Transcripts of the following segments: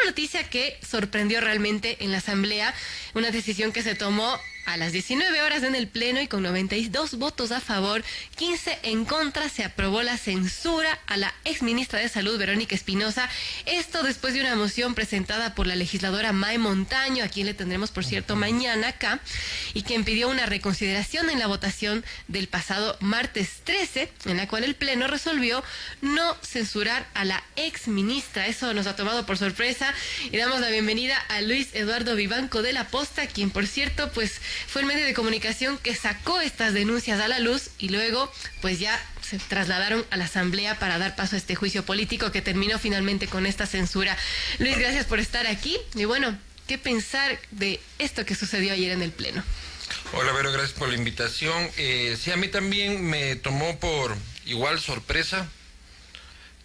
una noticia que sorprendió realmente en la Asamblea, una decisión que se tomó a las 19 horas en el Pleno y con 92 votos a favor, 15 en contra, se aprobó la censura a la exministra de Salud, Verónica Espinosa. Esto después de una moción presentada por la legisladora May Montaño, a quien le tendremos, por cierto, mañana acá, y quien pidió una reconsideración en la votación del pasado martes 13, en la cual el Pleno resolvió no censurar a la exministra. Eso nos ha tomado por sorpresa y damos la bienvenida a Luis Eduardo Vivanco de La Posta, quien, por cierto, pues fue el medio de comunicación que sacó estas denuncias a la luz y luego pues ya se trasladaron a la Asamblea para dar paso a este juicio político que terminó finalmente con esta censura. Luis, gracias por estar aquí y bueno, ¿qué pensar de esto que sucedió ayer en el Pleno? Hola, Vero, gracias por la invitación. Sí, a mí también me tomó por igual sorpresa.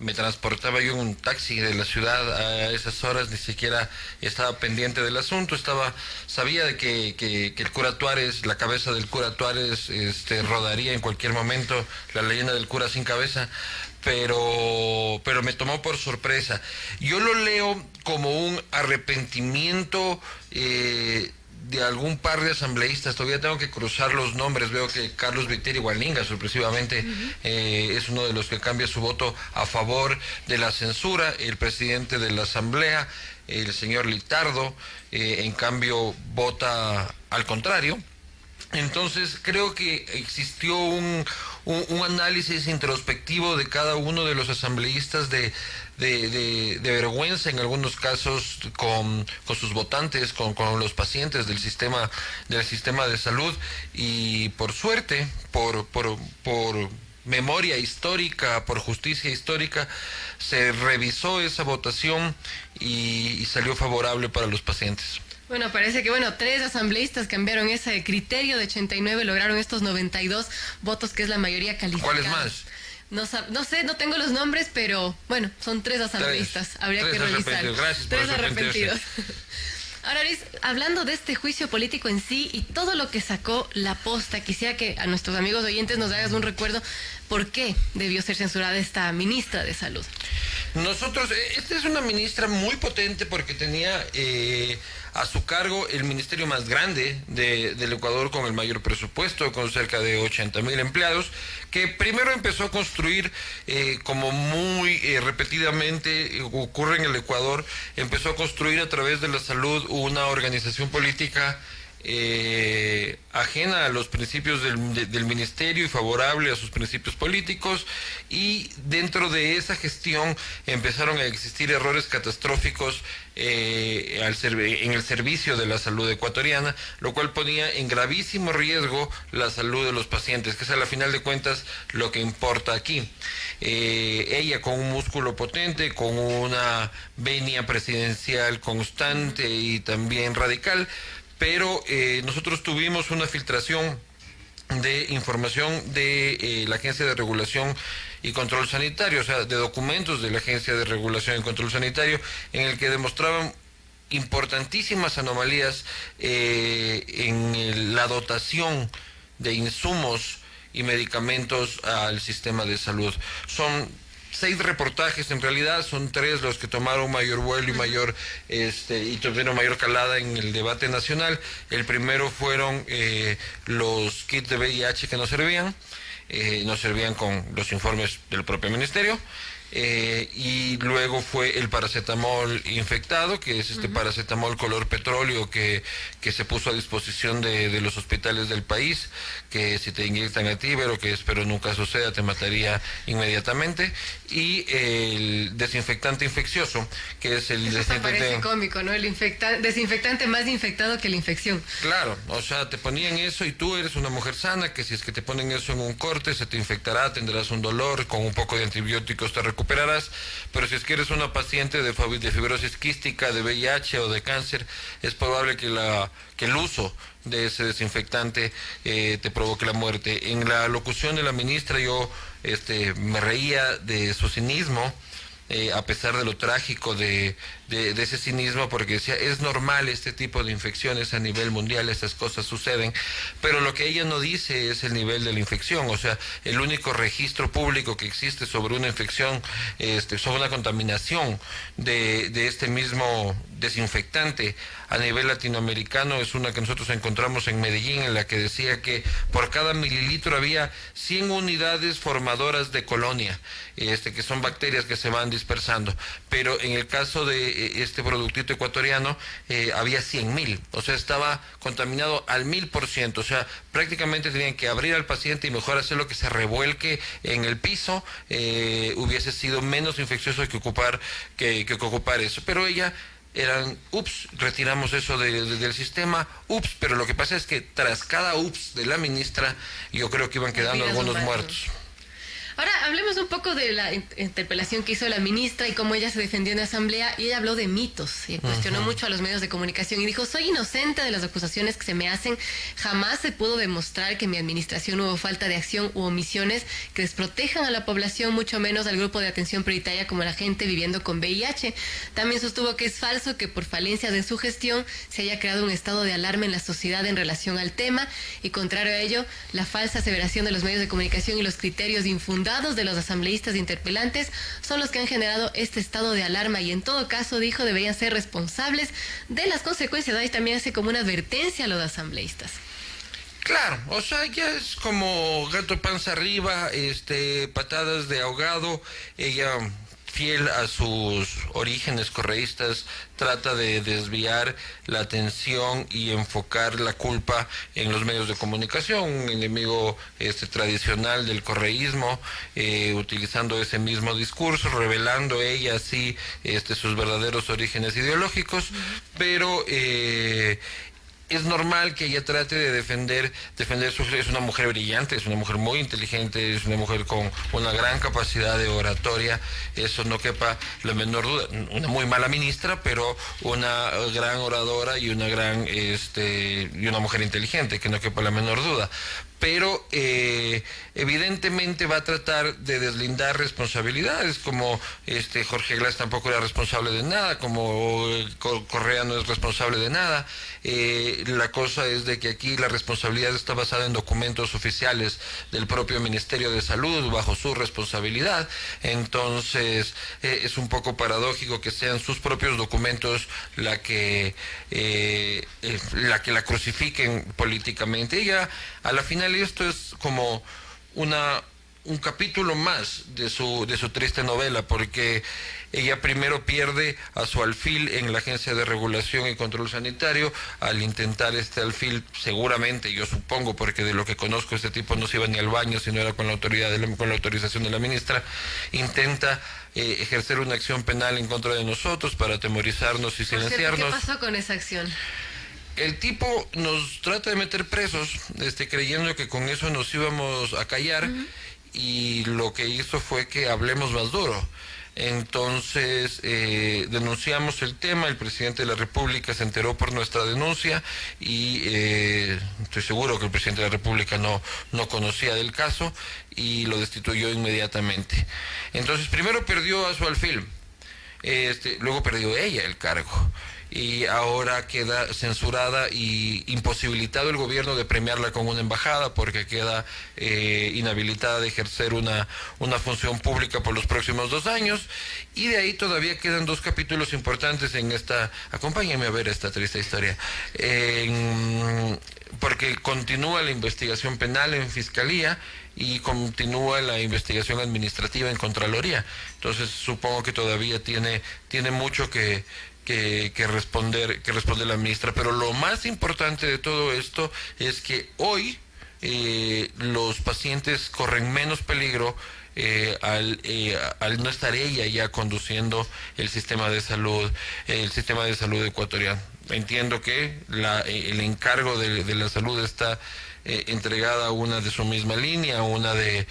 Me transportaba yo en un taxi de la ciudad a esas horas, ni siquiera estaba pendiente del asunto, sabía de que el cura Tuárez, la cabeza del cura Tuárez, rodaría en cualquier momento, la leyenda del cura sin cabeza, pero me tomó por sorpresa. Yo lo leo como un arrepentimiento de algún par de asambleístas. Todavía tengo que cruzar los nombres. Veo que Carlos Viteri Gualinga, sorpresivamente, es uno de los que cambia su voto a favor de la censura. El presidente de la Asamblea, el señor Litardo, en cambio, vota al contrario. Entonces, creo que existió un análisis introspectivo de cada uno de los asambleístas de vergüenza en algunos casos con sus votantes, con los pacientes del sistema de salud, y por suerte, por memoria histórica, por justicia histórica, se revisó esa votación y salió favorable para los pacientes. Bueno, parece que, tres asambleístas cambiaron ese criterio de 89, lograron estos 92 votos, que es la mayoría calificada. ¿Cuáles más? No sé, no tengo los nombres, pero bueno, son 3 asambleístas. Habría que revisar. Gracias por 3 arrepentidos. Ahora, Luis, hablando de este juicio político en sí y todo lo que sacó La Posta, quisiera que a nuestros amigos oyentes nos hagas un recuerdo por qué debió ser censurada esta ministra de Salud. Esta es una ministra muy potente porque tenía a su cargo el ministerio más grande del Ecuador, con el mayor presupuesto, con cerca de 80,000 empleados, que primero empezó a construir, como muy repetidamente ocurre en el Ecuador, empezó a construir a través de la salud una organización política ajena a los principios del ministerio y favorable a sus principios políticos, y dentro de esa gestión empezaron a existir errores catastróficos en el servicio de la salud ecuatoriana, lo cual ponía en gravísimo riesgo la salud de los pacientes, que es a la final de cuentas lo que importa aquí. Ella, con un músculo potente, con una venia presidencial constante y también radical, pero nosotros tuvimos una filtración de información de la Agencia de Regulación y Control Sanitario, o sea, de documentos de la Agencia de Regulación y Control Sanitario, en el que demostraban importantísimas anomalías en la dotación de insumos y medicamentos al sistema de salud. Son 6 reportajes, en realidad son 3 los que tomaron mayor vuelo y tuvieron mayor calada en el debate nacional. El primero fueron los kits de VIH que no servían con los informes del propio ministerio. Y luego fue el paracetamol infectado, que es paracetamol color petróleo que se puso a disposición de los hospitales del país, que si te inyectan a ti, pero que espero nunca suceda, te mataría inmediatamente, y el desinfectante infeccioso, que es el desinfectante... Parece cómico, ¿no? El desinfectante más infectado que la infección. Claro, o sea, te ponían eso y tú eres una mujer sana, que si es que te ponen eso en un corte, se te infectará, tendrás un dolor, con un poco de antibióticos te recuperarás, pero si es que eres una paciente de fibrosis quística, de VIH o de cáncer, es probable que el uso de ese desinfectante te provoque la muerte. En la locución de la ministra yo me reía de su cinismo, a pesar de lo trágico de ese cinismo, porque decía, es normal este tipo de infecciones a nivel mundial, estas cosas suceden, pero lo que ella no dice es el nivel de la infección. O sea, el único registro público que existe sobre una infección, sobre una contaminación de este mismo desinfectante a nivel latinoamericano es una que nosotros encontramos en Medellín, en la que decía que por cada mililitro había 100 unidades formadoras de colonia, que son bacterias que se van dispersando, pero en el caso de este productito ecuatoriano había 100.000, o sea, estaba contaminado al 1000%, o sea, prácticamente tenían que abrir al paciente y mejor hacerlo que se revuelque en el piso, hubiese sido menos infeccioso que ocupar eso, pero ella retiramos eso del sistema, pero lo que pasa es que tras cada de la ministra, yo creo que iban quedando algunos muertos. Ahora hablemos un poco de la interpelación que hizo la ministra y cómo ella se defendió en la asamblea, y ella habló de mitos y cuestionó mucho a los medios de comunicación y dijo: soy inocente de las acusaciones que se me hacen, jamás se pudo demostrar que en mi administración hubo falta de acción u omisiones que desprotejan a la población, mucho menos al grupo de atención prioritaria como la gente viviendo con VIH. También sostuvo que es falso que por falencias de su gestión se haya creado un estado de alarma en la sociedad en relación al tema, y contrario a ello, la falsa aseveración de los medios de comunicación y los criterios infundados de los asambleístas interpelantes son los que han generado este estado de alarma, y en todo caso, dijo, deberían ser responsables de las consecuencias. Ahí también hace como una advertencia a los asambleístas. Claro, o sea, ya es como gato panza arriba, patadas de ahogado. Ella, fiel a sus orígenes correístas, trata de desviar la atención y enfocar la culpa en los medios de comunicación, un enemigo tradicional del correísmo, utilizando ese mismo discurso, revelando ella así sus verdaderos orígenes ideológicos, pero es normal que ella trate de defender es una mujer brillante, es una mujer muy inteligente, es una mujer con una gran capacidad de oratoria, eso no quepa la menor duda. Una muy mala ministra, pero una gran oradora y una y una mujer inteligente, que no quepa la menor duda. Pero evidentemente va a tratar de deslindar responsabilidades, como Jorge Glass tampoco era responsable de nada, como Correa no es responsable de nada. La cosa es de que aquí la responsabilidad está basada en documentos oficiales del propio Ministerio de Salud, bajo su responsabilidad. Entonces es un poco paradójico que sean sus propios documentos la que la crucifiquen políticamente. Ella, a la final, esto es como un capítulo más de su triste novela, porque ella primero pierde a su alfil en la Agencia de Regulación y Control Sanitario, al intentar alfil, seguramente, yo supongo, porque de lo que conozco, este tipo no se iba ni al baño si no era con la autorización de la ministra, intenta ejercer una acción penal en contra de nosotros para atemorizarnos y silenciarnos. ¿Qué pasó con esa acción? El tipo nos trata de meter presos, creyendo que con eso nos íbamos a callar, y lo que hizo fue que hablemos más duro. Entonces denunciamos el tema, el presidente de la República se enteró por nuestra denuncia, y estoy seguro que el presidente de la República no conocía del caso y lo destituyó inmediatamente. Entonces primero perdió a su alfil, luego perdió ella el cargo, y ahora queda censurada y imposibilitado el gobierno de premiarla con una embajada, porque queda inhabilitada de ejercer una función pública por los próximos 2 años, y de ahí todavía quedan 2 capítulos importantes en esta. Acompáñenme a ver esta triste historia, porque continúa la investigación penal en Fiscalía y continúa la investigación administrativa en Contraloría. Entonces supongo que todavía tiene mucho que responder la ministra. Pero lo más importante de todo esto es que hoy los pacientes corren menos peligro al no estar ella ya conduciendo el sistema de salud ecuatoriano. Entiendo que el encargo de la salud está entregada a una de su misma línea, a una de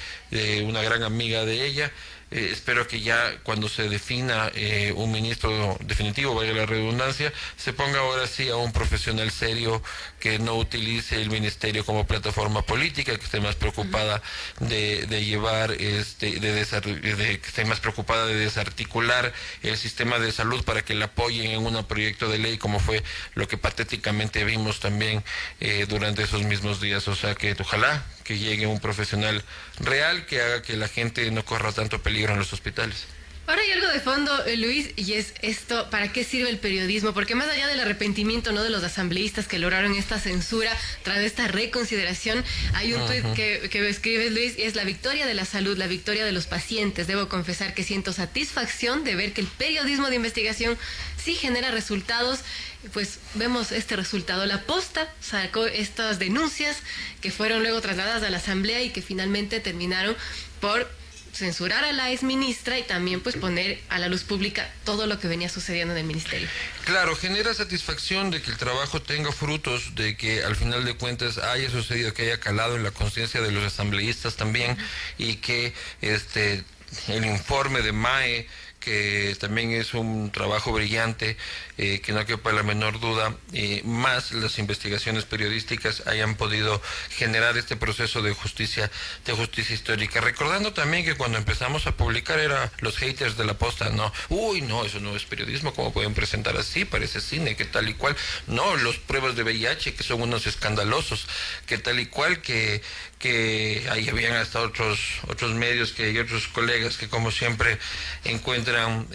una gran amiga de ella. espero que ya cuando se defina un ministro definitivo, valga la redundancia, se ponga ahora sí a un profesional serio que no utilice el ministerio como plataforma política, que esté más preocupada de llevar, que esté más preocupada de desarticular el sistema de salud para que le apoyen en un proyecto de ley, como fue lo que patéticamente vimos también durante esos mismos días. O sea que ojalá que llegue un profesional real que haga que la gente no corra tanto peligro en los hospitales. Ahora hay algo de fondo, Luis, y es esto: ¿para qué sirve el periodismo? Porque más allá del arrepentimiento, ¿no?, de los asambleístas que lograron esta censura tras esta reconsideración, hay un tuit que escribes, Luis, y es: la victoria de la salud, la victoria de los pacientes. Debo confesar que siento satisfacción de ver que el periodismo de investigación sí genera resultados. Pues vemos este resultado. La Posta sacó estas denuncias que fueron luego trasladadas a la Asamblea y que finalmente terminaron por censurar a la exministra y también pues poner a la luz pública todo lo que venía sucediendo en el ministerio. Claro, genera satisfacción de que el trabajo tenga frutos, de que al final de cuentas haya sucedido, que haya calado en la conciencia de los asambleístas también, y que el informe de MAE, que también es un trabajo brillante, que no quepa la menor duda, más las investigaciones periodísticas hayan podido generar este proceso de justicia histórica. Recordando también que cuando empezamos a publicar era los haters de la Posta, no, no, eso no es periodismo, ¿cómo pueden presentar así? Parece cine, que tal y cual. No, los pruebas de VIH, que son unos escandalosos, que tal y cual, que ahí habían hasta otros medios y otros colegas que como siempre encuentran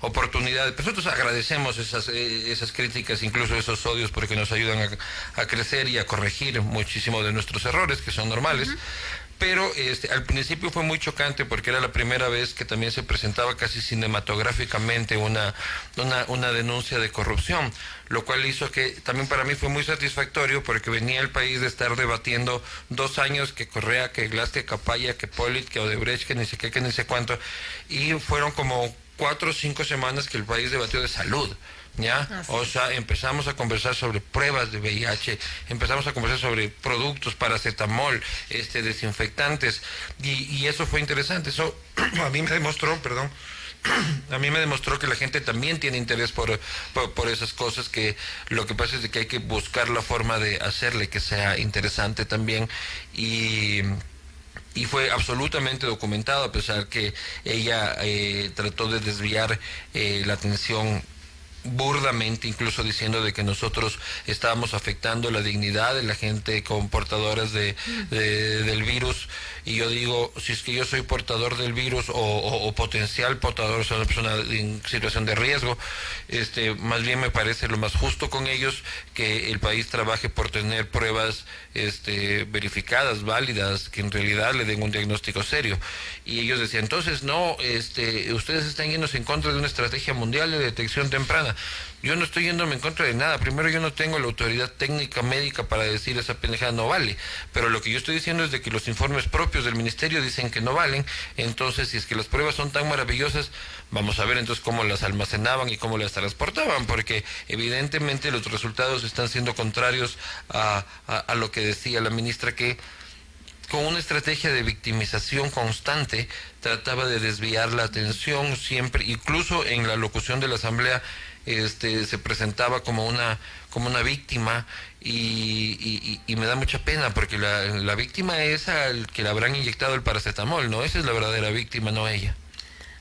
oportunidades. Nosotros agradecemos esas críticas, incluso esos odios, porque nos ayudan a crecer y a corregir muchísimo de nuestros errores, que son normales. Pero al principio fue muy chocante porque era la primera vez que también se presentaba casi cinematográficamente una denuncia de corrupción, lo cual hizo que también para mí fue muy satisfactorio, porque venía el país de estar debatiendo 2 años que Correa, que Glass, que Capaya, que Polit, que Odebrecht, que ni sé qué, que ni sé cuánto, y fueron como 4 o 5 semanas que el país debatió de salud. ¿Ya? O sea, empezamos a conversar sobre pruebas de VIH, empezamos a conversar sobre productos, paracetamol, desinfectantes, y eso fue interesante. Eso a mí me demostró, que la gente también tiene interés por esas cosas, que lo que pasa es que hay que buscar la forma de hacerle que sea interesante también, y fue absolutamente documentado, a pesar que ella trató de desviar la atención burdamente, incluso diciendo de que nosotros estábamos afectando la dignidad de la gente con portadoras del virus. Y yo digo, si es que yo soy portador del virus o potencial portador, soy una persona en situación de riesgo, más bien me parece lo más justo con ellos que el país trabaje por tener pruebas verificadas, válidas, que en realidad le den un diagnóstico serio. Y ellos decían, entonces no, ustedes están yéndose en contra de una estrategia mundial de detección temprana. Yo no estoy yéndome en contra de nada. Primero, yo no tengo la autoridad técnica médica para decir esa pendejada no vale. Pero lo que yo estoy diciendo es de que los informes propios del ministerio dicen que no valen. Entonces, si es que las pruebas son tan maravillosas, vamos a ver entonces cómo las almacenaban y cómo las transportaban, porque evidentemente los resultados están siendo contrarios a lo que decía la ministra, que con una estrategia de victimización constante trataba de desviar la atención siempre, incluso en la locución de la Asamblea. Se presentaba como una víctima, y me da mucha pena, porque la víctima es al que le habrán inyectado el paracetamol, ¿no? Esa es la verdadera víctima, no ella.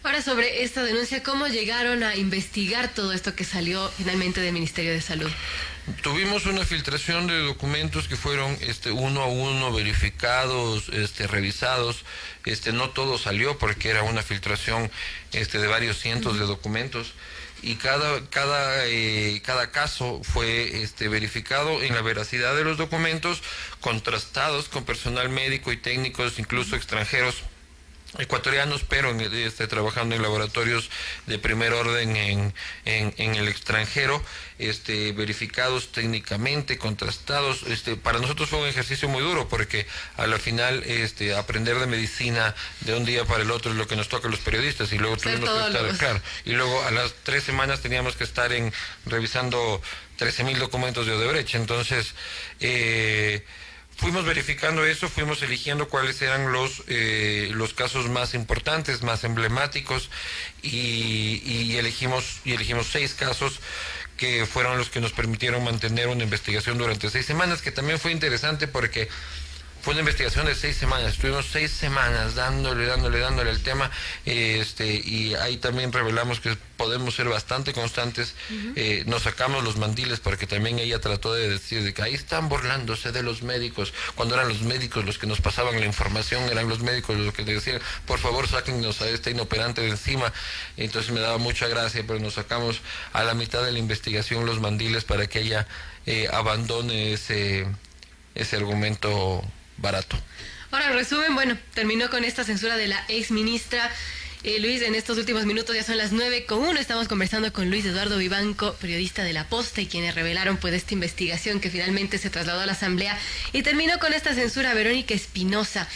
Ahora, sobre esta denuncia, ¿cómo llegaron a investigar todo esto que salió finalmente del Ministerio de Salud? Tuvimos una filtración de documentos que fueron uno a uno verificados, revisados. No todo salió porque era una filtración de varios cientos de documentos, y cada caso fue verificado en la veracidad de los documentos, contrastados con personal médico y técnicos, incluso extranjeros, ecuatorianos, pero trabajando en laboratorios de primer orden en el extranjero, verificados técnicamente, contrastados. Para nosotros fue un ejercicio muy duro, porque a la final aprender de medicina de un día para el otro es lo que nos toca a los periodistas, y luego tuvimos que estar, claro, y luego a las 3 semanas teníamos que estar revisando 13,000 documentos de Odebrecht. Entonces fuimos verificando eso, fuimos eligiendo cuáles eran los casos más importantes, más emblemáticos, y elegimos 6 casos que fueron los que nos permitieron mantener una investigación durante 6 semanas, que también fue interesante porque fue una investigación de 6 semanas. Estuvimos 6 semanas dándole al tema, y ahí también revelamos que podemos ser bastante constantes. Nos sacamos los mandiles porque también ella trató de decir de que ahí están burlándose de los médicos, cuando eran los médicos los que nos pasaban la información, eran los médicos los que decían, por favor, sáquennos a este inoperante de encima. Entonces me daba mucha gracia, pero nos sacamos a la mitad de la investigación los mandiles para que ella abandone ese argumento barato. Ahora, en resumen, bueno, terminó con esta censura de la ex ministra. Luis, en estos últimos minutos ya son las 9:01. Estamos conversando con Luis Eduardo Vivanco, periodista de La Posta, y quienes revelaron pues esta investigación que finalmente se trasladó a la Asamblea y terminó con esta censura a Verónica Espinosa.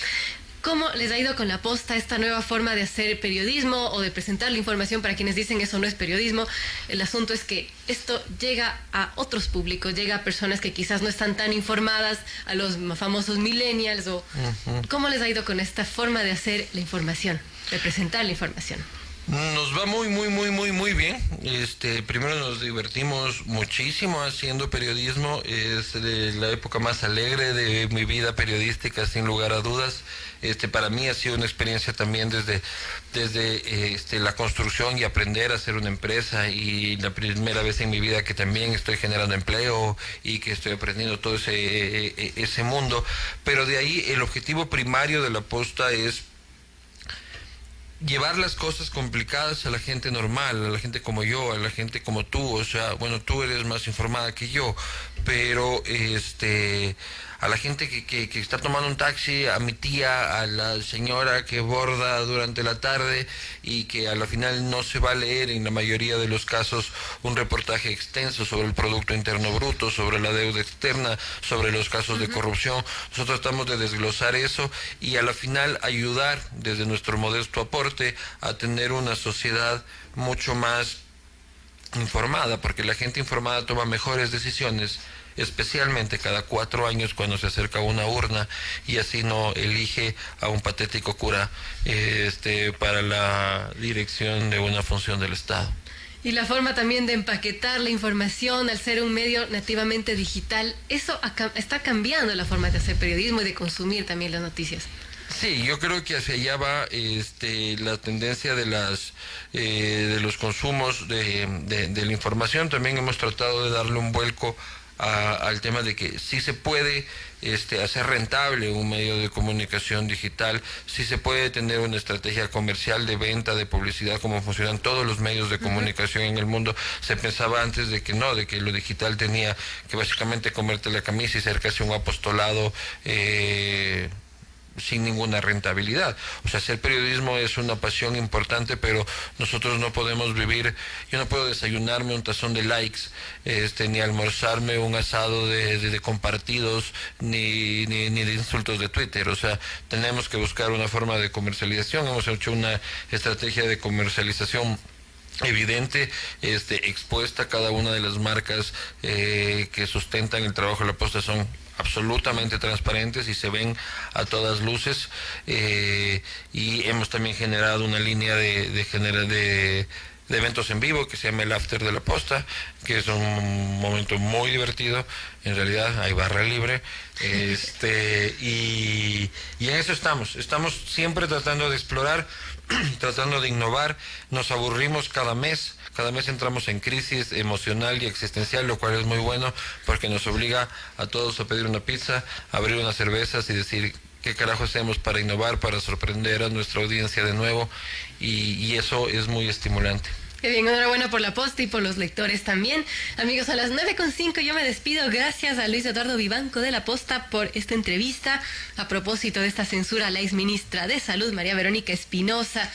¿Cómo les ha ido con La Posta esta nueva forma de hacer periodismo o de presentar la información para quienes dicen eso no es periodismo? El asunto es que esto llega a otros públicos, llega a personas que quizás no están tan informadas, a los famosos millennials. ¿Cómo les ha ido con esta forma de hacer la información, de presentar la información? Nos va muy bien. Primero nos divertimos muchísimo haciendo periodismo. Es la época más alegre de mi vida periodística, sin lugar a dudas. Para mí ha sido una experiencia también desde la construcción y aprender a hacer una empresa, y la primera vez en mi vida que también estoy generando empleo y que estoy aprendiendo todo ese mundo. Pero de ahí el objetivo primario de La Posta es llevar las cosas complicadas a la gente normal, a la gente como yo, a la gente como tú. O sea, bueno, tú eres más informada que yo, pero a la gente que está tomando un taxi, a mi tía, a la señora que borda durante la tarde y que a la final no se va a leer en la mayoría de los casos un reportaje extenso sobre el Producto Interno Bruto, sobre la deuda externa, sobre los casos de corrupción. Nosotros tratamos de desglosar eso y a la final ayudar desde nuestro modesto aporte a tener una sociedad mucho más informada, porque la gente informada toma mejores decisiones, especialmente cada 4 años cuando se acerca a una urna, y así no elige a un patético cura para la dirección de una función del Estado. Y la forma también de empaquetar la información al ser un medio nativamente digital, eso está cambiando la forma de hacer periodismo y de consumir también las noticias. Sí, yo creo que hacia allá va la tendencia de los consumos de la información. También hemos tratado de darle un vuelco al tema de que sí se puede hacer rentable un medio de comunicación digital, sí se puede tener una estrategia comercial de venta, de publicidad, como funcionan todos los medios de comunicación en el mundo. Se pensaba antes de que lo digital tenía que básicamente comerte la camisa y ser casi un apostolado sin ninguna rentabilidad. O sea, hacer periodismo es una pasión importante, pero nosotros no podemos vivir. Yo no puedo desayunarme un tazón de likes, ni almorzarme un asado de compartidos, ni de insultos de Twitter. O sea, tenemos que buscar una forma de comercialización. Hemos hecho una estrategia de comercialización evidente, expuesta. Cada una de las marcas que sustentan el trabajo de La Posta son absolutamente transparentes y se ven a todas luces, y hemos también generado una línea de eventos en vivo que se llama el After de La Posta, que es un momento muy divertido. En realidad hay barra libre, y en eso estamos siempre tratando de explorar, tratando de innovar. Nos aburrimos cada mes entramos en crisis emocional y existencial, lo cual es muy bueno porque nos obliga a todos a pedir una pizza, abrir unas cervezas y decir qué carajo hacemos para innovar, para sorprender a nuestra audiencia de nuevo, y eso es muy estimulante. Qué bien, enhorabuena por La Posta y por los lectores también. Amigos, a las 9:05 yo me despido. Gracias a Luis Eduardo Vivanco de La Posta por esta entrevista a propósito de esta censura a la ex ministra de Salud, María Verónica Espinosa.